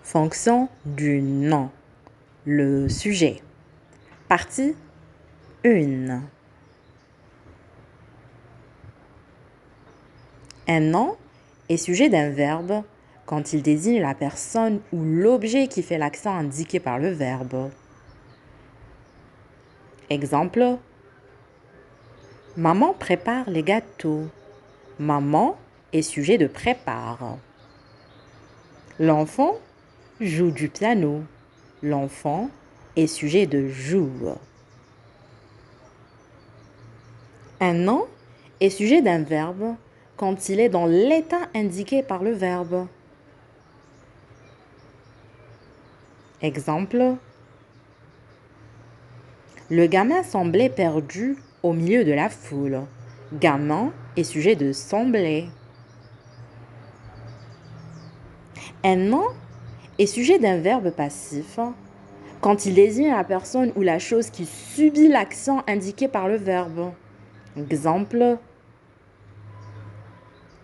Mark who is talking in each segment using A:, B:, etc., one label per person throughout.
A: Fonction du nom. Le sujet. Partie 1. Un nom est sujet d'un verbe quand il désigne la personne ou l'objet qui fait l'accent indiqué par le verbe. Exemple. Maman prépare les gâteaux. Maman est sujet de prépare. L'enfant joue du piano. L'enfant est sujet de joue. Un nom est sujet d'un verbe quand il est dans l'état indiqué par le verbe. Exemple. Le gamin semblait perdu au milieu de la foule. Gamin est sujet de sembler. Un nom est sujet d'un verbe passif quand il désigne la personne ou la chose qui subit l'accent indiqué par le verbe. Exemple.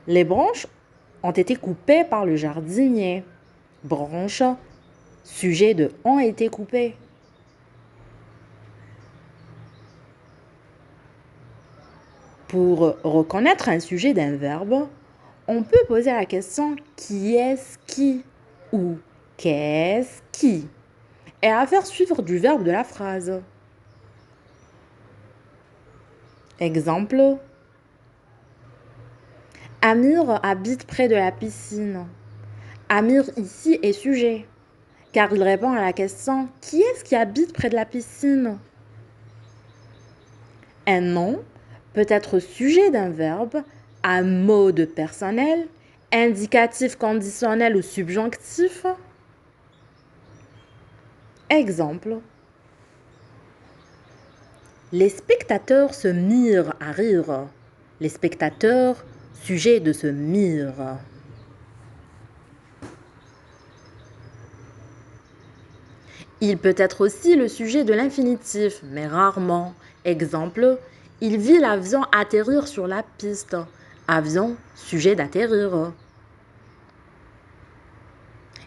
A: Les branches ont été coupées par le jardinier. Branches, sujet de ont été coupées. Pour reconnaître un sujet d'un verbe, on peut poser la question qui est-ce qui ou qu'est-ce qui et à faire suivre du verbe de la phrase. Exemple. Amir habite près de la piscine. Amir ici est sujet, car il répond à la question qui est-ce qui habite près de la piscine? Un nom peut être sujet d'un verbe à mode personnel, indicatif conditionnel ou subjonctif. Exemple. Les spectateurs se mirent à rire. Les spectateurs, sujet de se mire. Il peut être aussi le sujet de l'infinitif, mais rarement. Exemple, il vit l'avion atterrir sur la piste. Avion, sujet d'atterrir.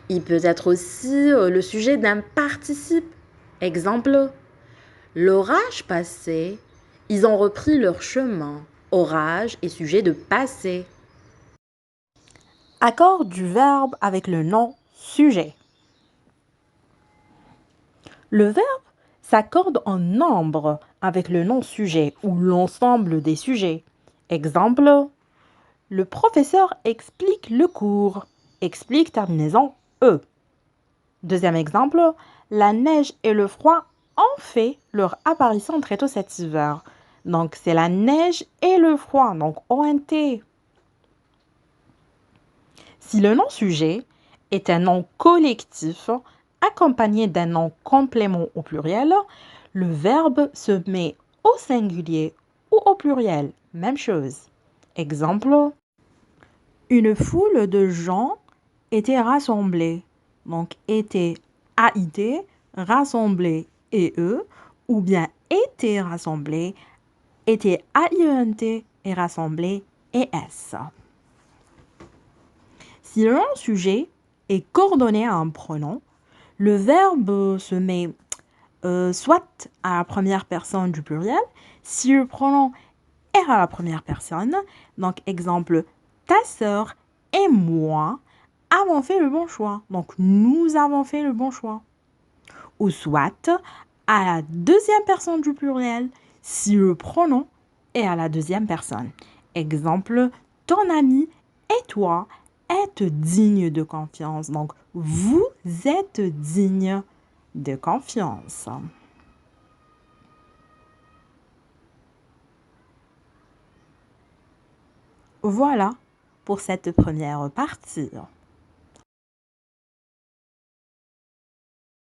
A: Il peut être aussi le sujet d'un participe. Exemple, l'orage passé, ils ont repris leur chemin. Orage est sujet de passé. Accord du verbe avec le nom sujet. Le verbe s'accorde en nombre avec le nom sujet ou l'ensemble des sujets. Exemple, le professeur explique le cours. Explique terminaison E. Deuxième exemple, la neige et le froid ont fait leur apparition très tôt cet hiver. Donc, c'est la neige et le froid, donc ONT. Si le nom sujet est un nom collectif accompagné d'un nom complément au pluriel, le verbe se met au singulier ou au pluriel. Même chose. Exemple, une foule de gens était rassemblée. Donc, était AIT, rassemblé EE, ou bien était rassemblé, était AIENT et rassemblé ES. Si le nom sujet est coordonné à un pronom, le verbe se met soit à la première personne du pluriel, si le pronom est à la première personne. Donc, exemple, ta sœur et moi avons fait le bon choix. Donc, nous avons fait le bon choix. Ou soit à la deuxième personne du pluriel, si le pronom est à la deuxième personne. Exemple, ton ami et toi êtes dignes de confiance. Donc, vous êtes dignes de confiance. Voilà pour cette première partie.